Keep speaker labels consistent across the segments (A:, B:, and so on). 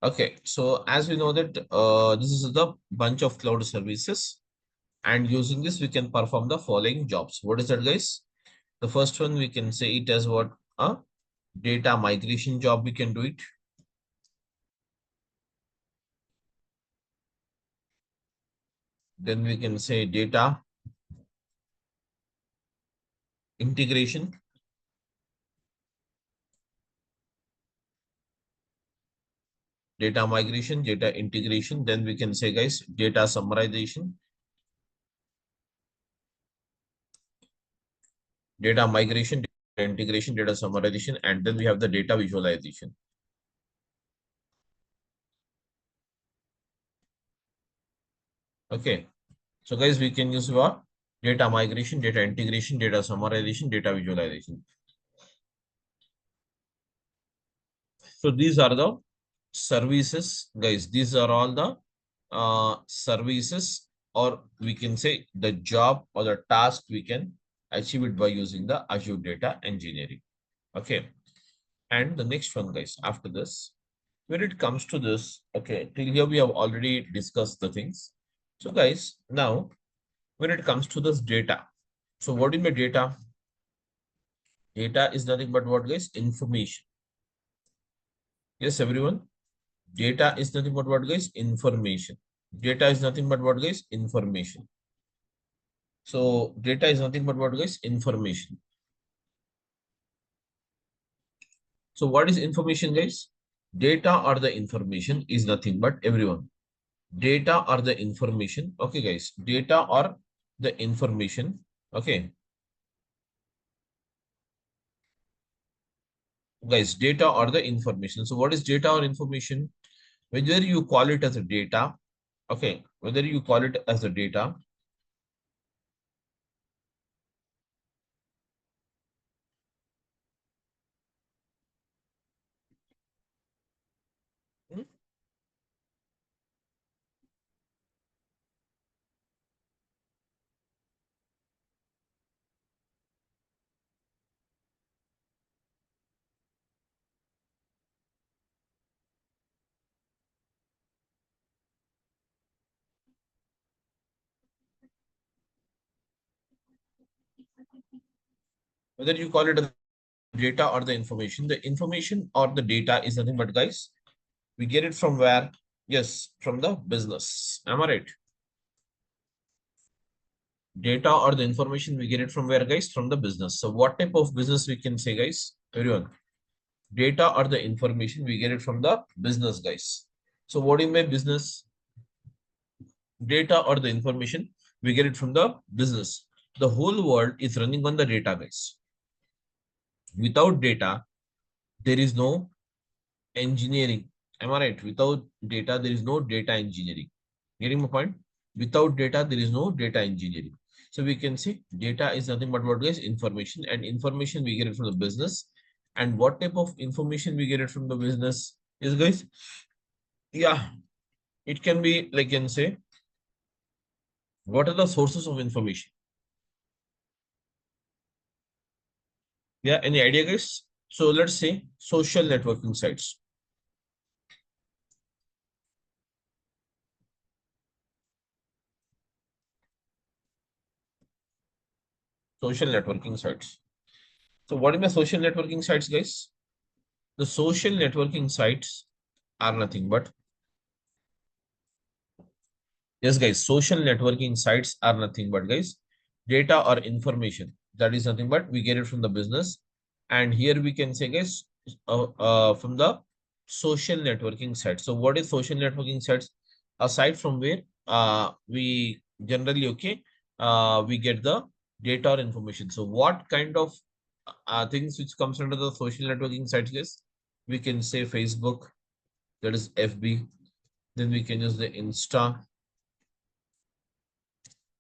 A: Okay, so as we know that this is the bunch of cloud services, and using this we can perform the following jobs. What is that, guys? The first one we can say it as what? A data migration job. We can do it. Then we can say data integration. Data migration, data integration. Then we can say, guys, data summarization, data migration, data integration, data summarization, and then we have the data visualization. Okay. So guys, we can use what? Data migration, data integration, data summarization, data visualization. So these are the services, guys. These are all the services, or we can say the job or the task we can achieve it by using the Azure data engineering. Okay. And the next one, guys, after this, when it comes to this, okay, till here we have already discussed the things. So guys, now when it comes to this data, so what is my data? Data is nothing but what, guys? Information. Yes, everyone. Data is nothing but what, guys? Information. Data is nothing but what, guys? Information. So data is nothing but what, guys? Information. So what is information, guys? Data or the information is nothing but everyone. Data or the information. Okay, guys. Data or the information. Okay. Guys, data or the information. So what is data or information? Whether you call it as a data, okay, whether you call it as a data, hmm, whether you call it as data or the information or the data is nothing but, guys, we get it from where? Yes, from the business. Am I right? Data or the information we get it from where, guys? From the business. So what type of business we can say, guys? Everyone. Data or the information we get it from the business, guys. So what is my business? Data or the information we get it from the business. The whole world is running on the data, guys. Without data, there is no engineering. Am I right? Without data, there is no data engineering. Getting my point? Without data, there is no data engineering. So we can say data is nothing but what, guys? Information, and information we get it from the business. And what type of information we get it from the business is, guys? Yeah, it can be like, can say, what are the sources of information? Yeah, any idea, guys? So let's say social networking sites. Social networking sites. So what are the social networking sites, guys? The social networking sites are nothing but, yes, guys, social networking sites are nothing but, guys, data or information. That is nothing but we get it from the business. And here we can say, guys, from the social networking site. So what is social networking sites? A site from where we generally, okay, we get the data or information. So what kind of things which comes under the social networking sites, guys? We can say Facebook, that is FB. Then we can use the Insta,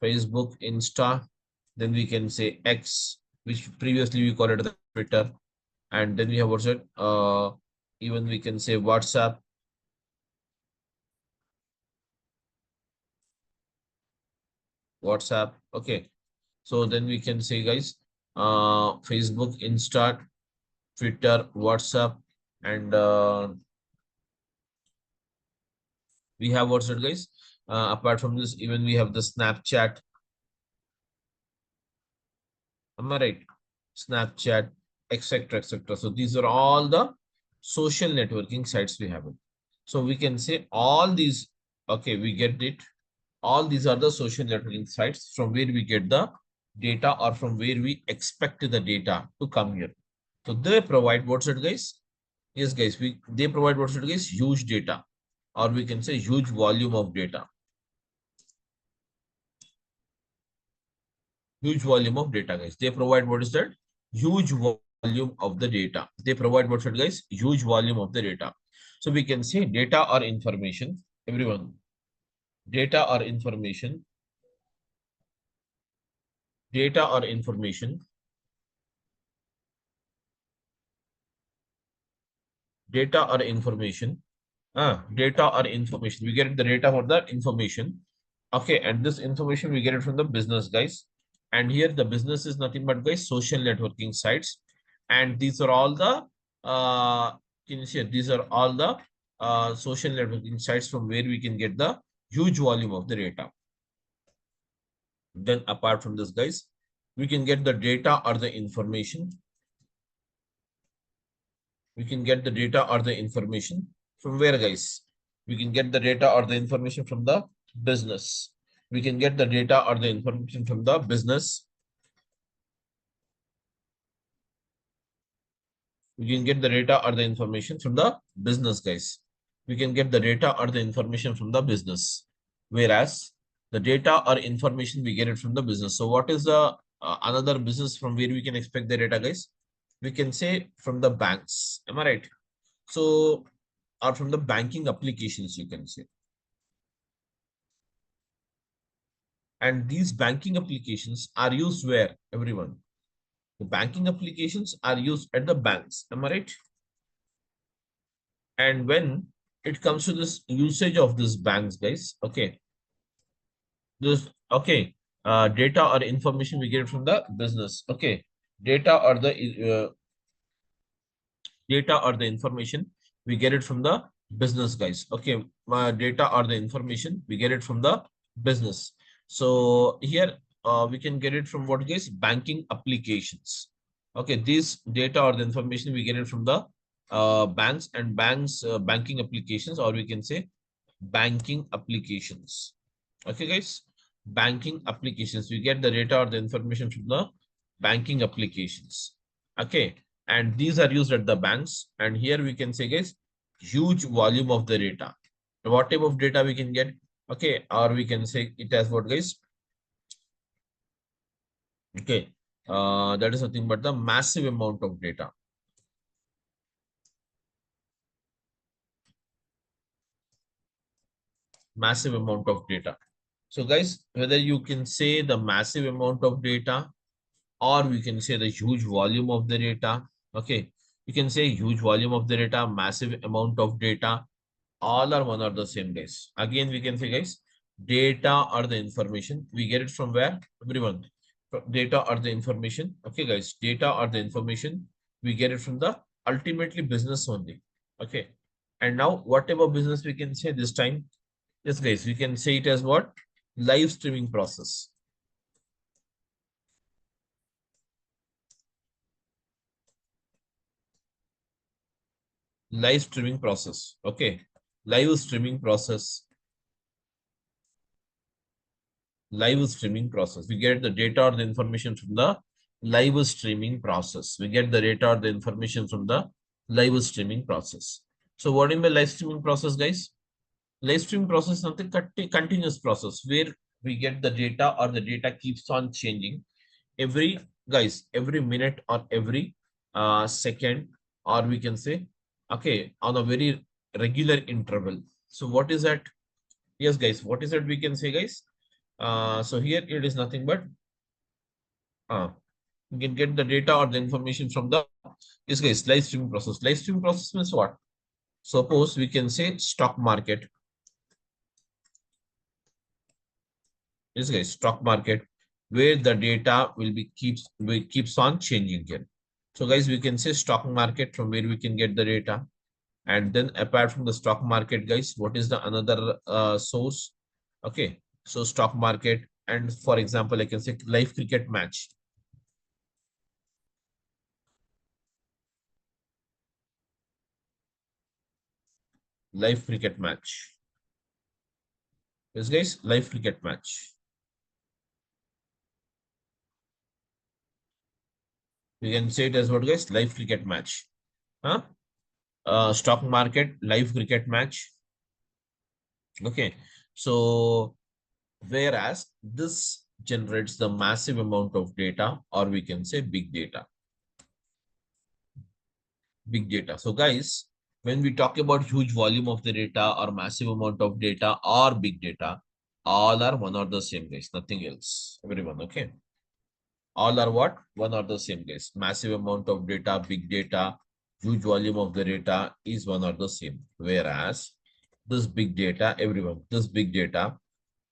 A: Facebook, Insta. Then we can say X, which previously we called it the Twitter. And then we have also even we can say WhatsApp. WhatsApp. Okay. So then we can say, guys, Facebook, Insta, Twitter, WhatsApp, and We have what's it, guys? Apart from this, even we have the Snapchat. Am I right? Snapchat, etc., etc. So these are all the social networking sites we have. So we can say all these. Okay, we get it. All these are the social networking sites from where we get the data or from where we expect the data to come here. So they provide what's it, guys? Yes, guys, they provide what's it, guys? Huge data, or we can say huge volume of data. Huge volume of data, guys. They provide what is that? Huge volume of the data. They provide what's it, guys? Huge volume of the data. So we can say data or information. Everyone, data or information. Data or information. Data or information. Data or information. We get the data for the information. Okay, and this information we get it from the business, guys. And here the business is nothing but, guys, social networking sites. And these are all the can you see these are all the social networking sites from where we can get the huge volume of the data. Then apart from this, guys, we can get the data or the information. We can get the data or the information from where, guys? We can get the data or the information from the business. We can get the data or the information from the business. We can get the data or the information from the business, guys. We can get the data or the information from the business. Whereas the data or information we get it from the business. So what is the another business from where we can expect the data, guys? We can say from the banks. Am I right? So, or from the banking applications, you can say. And these banking applications are used where, everyone? The banking applications are used at the banks. Am I right? And when it comes to this usage of these banks, guys, okay, this data or information we get from the business. Okay, data or the information we get it from the business, guys. Okay, data or the information we get it from the business. So here we can get it from what, guys? Banking applications. Okay, this data or the information we get it from the banks and banking applications, or we can say banking applications. Okay, guys, banking applications. We get the data or the information from the banking applications. Okay, and these are used at the banks. And here we can say, guys, huge volume of the data. What type of data we can get? Okay, or we can say it as what, guys? Okay, that is nothing but the massive amount of data. Massive amount of data. So, guys, whether you can say the massive amount of data, or we can say the huge volume of the data. Okay, you can say huge volume of the data, massive amount of data, all are one or the same, guys. Again, we can say, guys, data or the information we get it from where, everyone? Data or the information. Okay, guys, data or the information we get it from the ultimately business only. Okay, and now whatever business we can say this time, yes, guys, we can say it as what? Live streaming process. Live streaming process. Okay, live streaming process. Live streaming process. We get the data or the information from the live streaming process. We get the data or the information from the live streaming process. So what in the live streaming process, guys? Live streaming process is nothing continuous process where we get the data or the data keeps on changing every, guys, every minute or every second, or we can say, okay, on a very regular interval. So what is that? Yes, guys, what is that we can say, guys? So here it is nothing but you can get the data or the information from the, yes, guys, live streaming process. Live streaming process means what? Suppose we can say stock market. Yes, guys, stock market, where the data will be keeps on changing here. So, guys, we can say stock market from where we can get the data. And then apart from the stock market, guys, what is the another source? Okay, so stock market, and for example, I can say live cricket match. Live cricket match. Yes, guys, live cricket match. We can say it as what, guys? Live cricket match. Huh? Stock market, live cricket match. Okay. So whereas this generates the massive amount of data, or we can say big data. Big data. So guys, when we talk about huge volume of the data or massive amount of data or big data, all are one or the same, guys, nothing else. Everyone, okay? All are what? One or the same, guys. Massive amount of data, big data, huge volume of the data is one or the same. Whereas this big data, everyone, this big data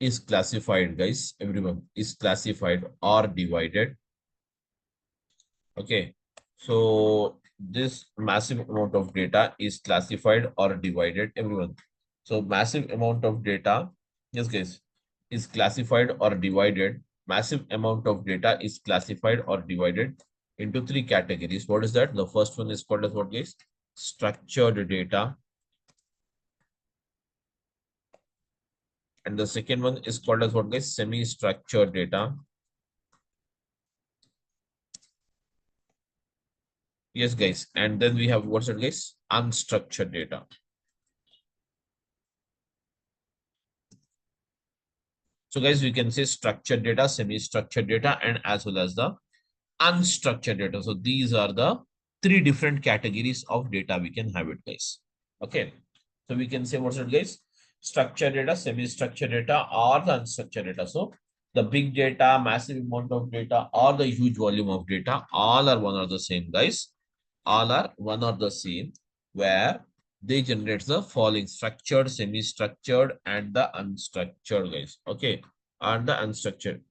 A: is classified, guys. Everyone is classified or divided. Okay. So this massive amount of data is classified or divided, everyone. So massive amount of data, yes, guys, is classified or divided. Massive amount of data is classified or divided into three categories. What is that? The first one is called as what, guys? Structured data. And the second one is called as what, guys? Semi-structured data. Yes, guys. And then we have what's it, guys? Unstructured data. So guys, we can say structured data, semi-structured data, and as well as the unstructured data. So these are the three different categories of data we can have it, guys. Okay. So we can say what's it, guys? Structured data, semi-structured data, or the unstructured data. So the big data, massive amount of data, or the huge volume of data, all are one or the same, guys. All are one or the same, where they generate the following: structured, semi-structured, and the unstructured, guys. Okay. And the unstructured.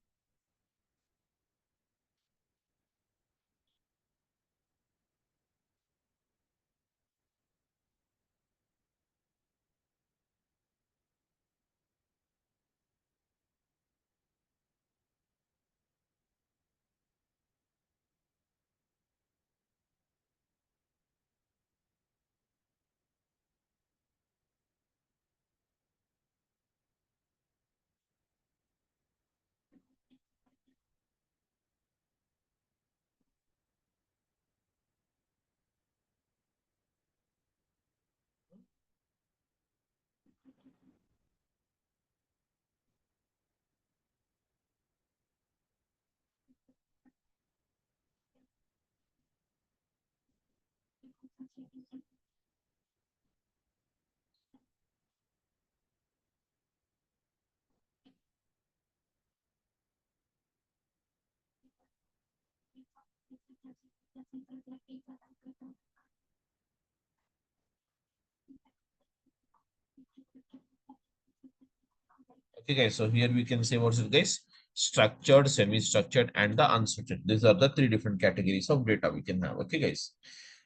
A: Okay, guys. So here we can say what's it, guys? Structured, semi-structured, and the unstructured. These are the three different categories of data we can have. Okay, guys.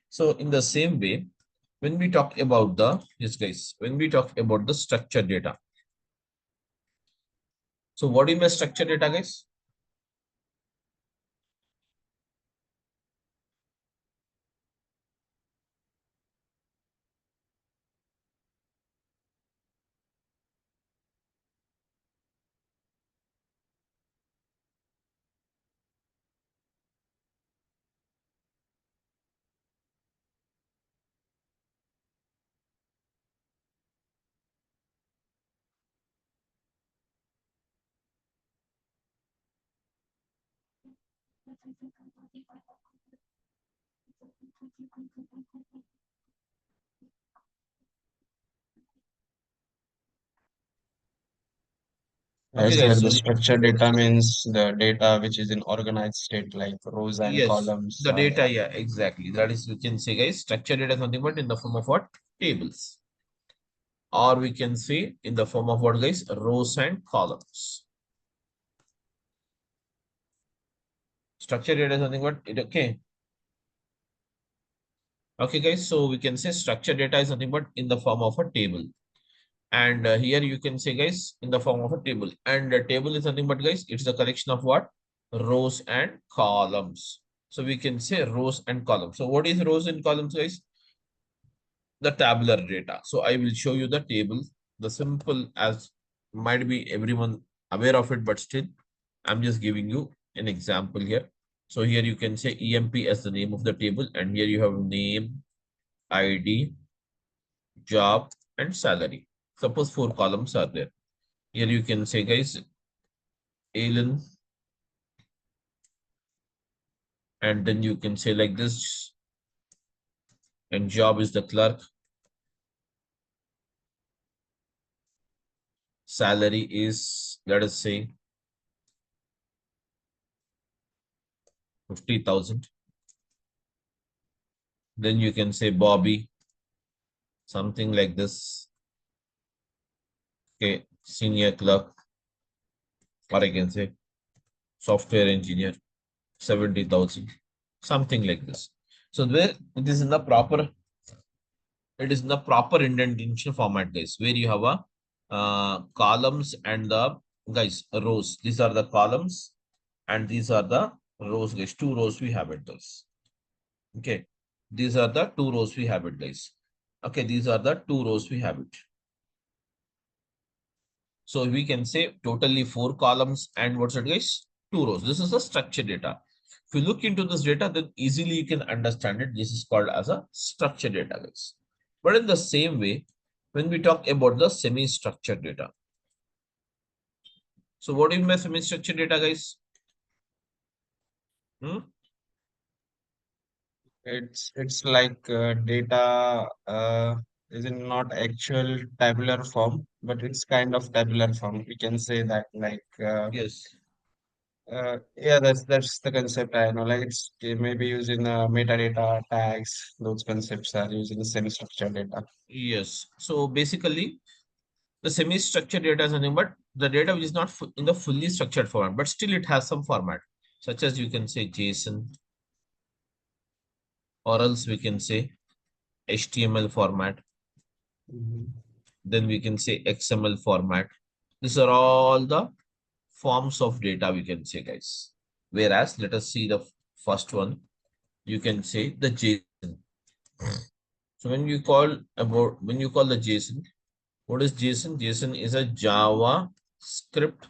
A: So in the same way, when we talk about the, yes, guys, when we talk about the structured data. So what is my structured data, guys? Okay,
B: As
A: guys.
B: here,
A: So
B: the structured data means the data which is in organized state, like rows and
A: yes,
B: columns.
A: the data, yeah, exactly. That is, we can say, guys, structured data is nothing but in the form of what? Tables. Or we can say in the form of what, guys? Rows and columns. Structured data is nothing but it, okay. Okay, guys. So we can say structured data is nothing but in the form of a table. And here you can say, guys, in the form of a table. And a table is nothing but, guys, it's a collection of what? Rows and columns. So we can say rows and columns. So what is rows and columns, guys? The tabular data. So I will show you the table. The simple as might be everyone aware of it, but still, I'm just giving you an example here. So here you can say EMP as the name of the table, and here you have name, ID, job, and salary. Suppose 4 columns are there. Here you can say, guys, alien, and then you can say like this, and job is the clerk, salary is, let us say, 50,000. Then you can say Bobby, something like this. Okay, senior clerk, or I can say software engineer, 70,000, something like this. So where it is in the proper, it is in the proper indentation format, guys, where you have a columns and the guys rows. These are the columns and these are the rows, guys. 2 rows we have it, guys. Okay, these are the 2 rows we have it, guys. Okay, these are the 2 rows we have it. So we can say totally 4 columns and what's it, guys? 2 rows. This is the structured data. If you look into this data, then easily you can understand it. This is called as a structured data, guys. But in the same way, when we talk about the semi-structured data. So what do you mean by semi-structured data, guys? Hmm?
B: It's like data is in not actual tabular form, but it's kind of tabular form. We can say that
A: Yes.
B: yeah, that's the concept. I know, like it may be used in metadata tags. Those concepts are used in the semi-structured data.
A: Yes. So basically, the semi-structured data is nothing but the data which is not in the fully structured format, but still it has some format, such as you can say JSON, or else we can say HTML format.
B: Mhm.
A: Then we can say XML format. These are all the forms of data we can say, guys. Whereas, let us see the first one. You can say the JSON. So when you call the JSON, what is JSON? JSON is a Java script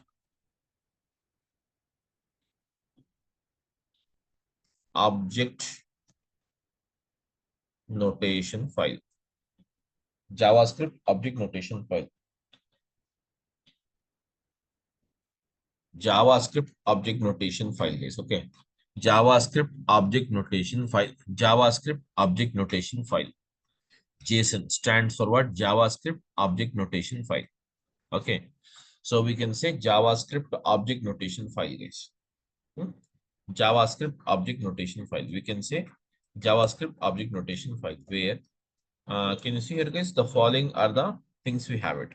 A: object notation file. JavaScript object notation file. JavaScript object notation file, guys. Okay. JavaScript object notation file. JavaScript object notation file. JSON stands for what? JavaScript object notation file. Okay. So we can say JavaScript object notation file, guys. Hmm? JavaScript object notation file. We can say JavaScript object notation file where can you see here, guys? The following are the things we have it.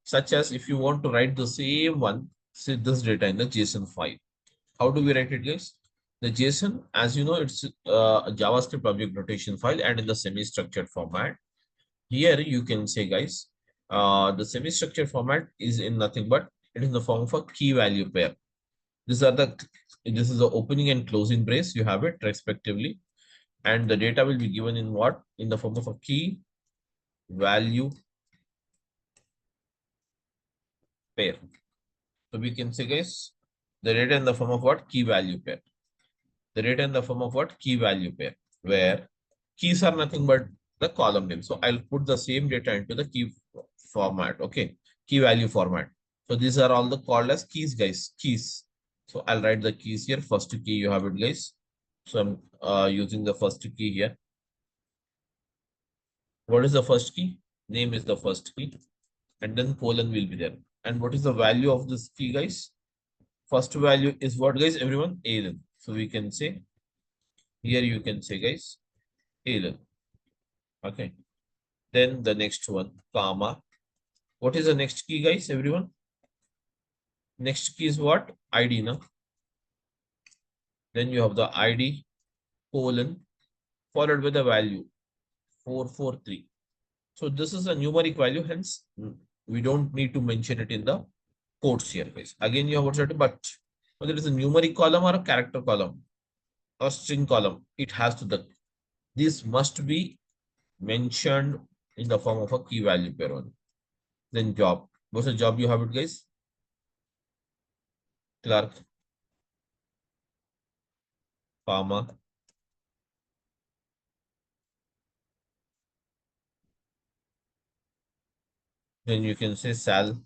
A: Such as if you want to write the same one, say this data in the JSON file. How do we write it, guys? The JSON, as you know, it's a JavaScript object notation file and in the semi-structured format. Here you can say, guys, the semi-structured format is in nothing but it is in the form of a key value pair. These are the this is the opening and closing brace. You have it respectively, and the data will be given in what? In the form of a key value pair. So we can say, guys, the data in the form of what? Key value pair. The data in the form of what? Key value pair, where keys are nothing but the column name. So I'll put the same data into the key format. Okay, key value format. So these are all the called as keys, guys. Keys. So I'll write the keys here. First key you have it, guys. So I'm using the first key here. What is the first key? Name is the first key, and then colon will be there. And what is the value of this key, guys? First value is what, guys? Everyone, alien. So we can say here you can say, guys, alien. Okay. Then the next one, comma. What is the next key, guys? Everyone. Next key is what? ID, no? Then you have the ID colon followed with the value. 443. So this is a numeric value, hence we don't need to mention it in the quotes here, guys. Again, you have what's it, but whether it is a numeric column or a character column or string column, it has to the this must be mentioned in the form of a key value pair only. Then job. What's the job you have it, guys? Clerk, farmer. Then you can say sal.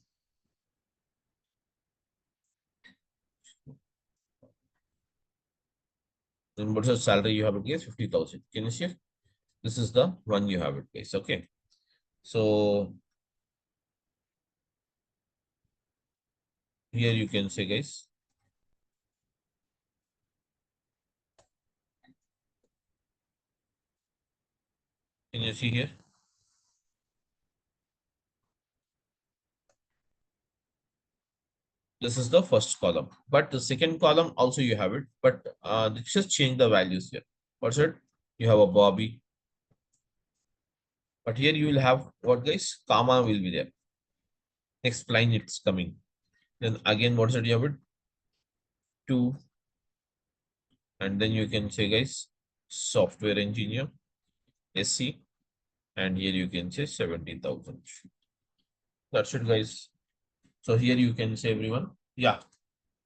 A: Then what's the salary you have it, guys? 50,000. Can you see? This is the one you have it, guys. Okay. So here you can say, guys, can you see here? This is the first column, but the second column also you have it, but let's just change the values here. What's it? You have a Bobby, but here you will have what, guys? Comma will be there. Next line it's coming. Then again, what's it? You have it 2, and then you can say, guys, software engineer, SC, and here you can say 70,000. That's it, guys. So here you can say everyone, yeah.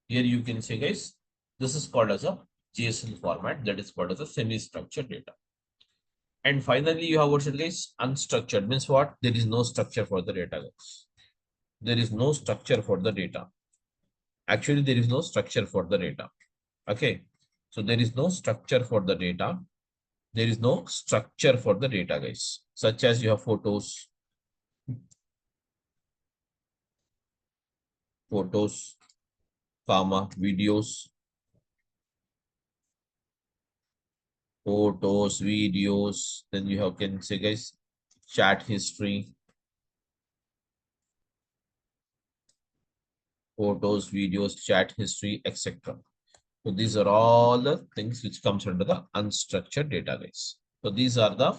A: Here you can say, guys, this is called as a JSON format, that is called as a semi-structured data. And finally, you have what's it, guys? Unstructured means what? There is no structure for the data, guys. There is no structure for the data. Actually, there is no structure for the data. Okay. So there is no structure for the data. There is no structure for the data, guys. Such as you have photos, comma, videos, videos. Then you have, can say, guys, chat history, photos, videos, chat history, etc. So these are all the things which comes under the unstructured data, guys. So these are the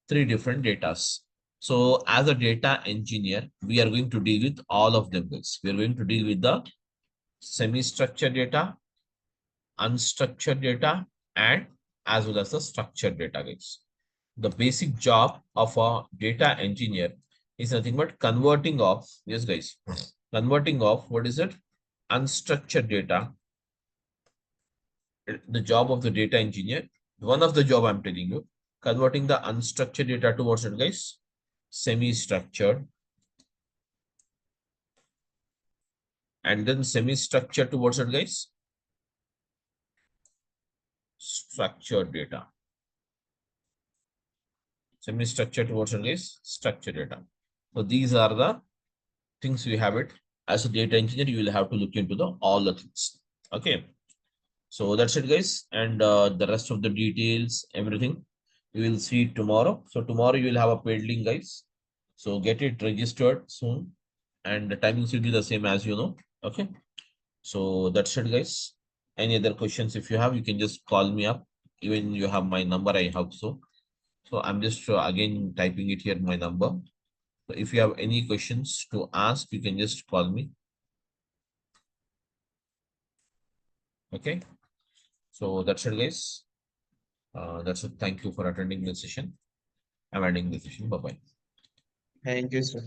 A: 3 different datas. So as a data engineer, we are going to deal with all of them, guys. We are going to deal with the semi-structured data, unstructured data, and as well as the structured data, guys. The basic job of a data engineer is nothing but converting of, yes, guys, converting of, what is it? Unstructured data. The job of the data engineer, one of the job I'm telling you, converting the unstructured data towards it, guys, semi-structured, and then semi-structured towards it, guys, structured data. Semi-structured towards it, guys, structured data. So these are the things we have it. As a data engineer, you will have to look into the all the things. Okay. So that's it, guys. And the rest of the details, everything, we will see tomorrow. So tomorrow you will have a paid link, guys. So get it registered soon. And the timings will be the same as you know. Okay. So that's it, guys. Any other questions, if you have, you can just call me up. Even you have my number, I hope so. So I'm just again typing it here, my number. So if you have any questions to ask, you can just call me. Okay. So that's it, guys. That's it. Thank you for attending the session. I'm ending the session. Bye-bye.
B: Thank you, sir.